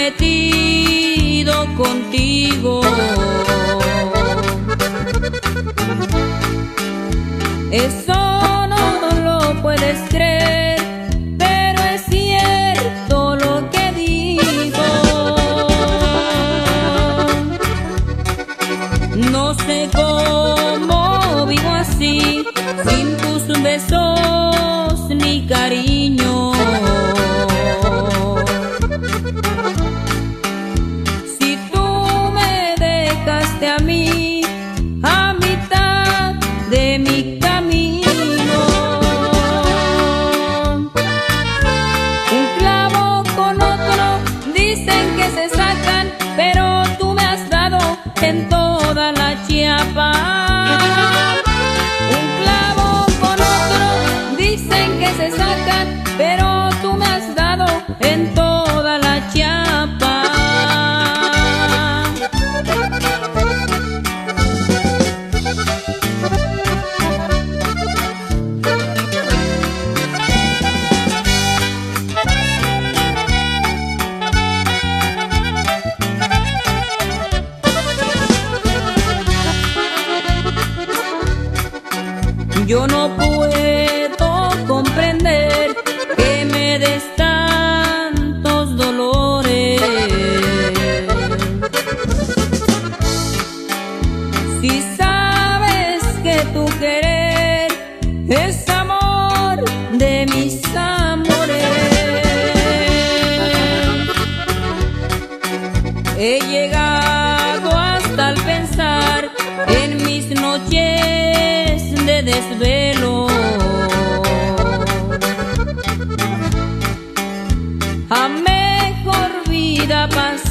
metido contigo. Eso no lo puedes creer, pero es cierto lo que digo. No sé cómo vivo así, sin tus besos ni cariño. Si tú me dejaste a mí a mitad de mi camino, un clavo con otro dicen que se sacan, pero tú me has dado en toda la Chiapa. Un clavo con otro dicen que se sacan, pero tú me has dado en toda la Chiapa. Yo no puedo comprender que me des tantos dolores. Si sabes que tu querer es amor de mis amores. He llegado hasta el pensar en mis noches de desvelo, a mejor vida pasar.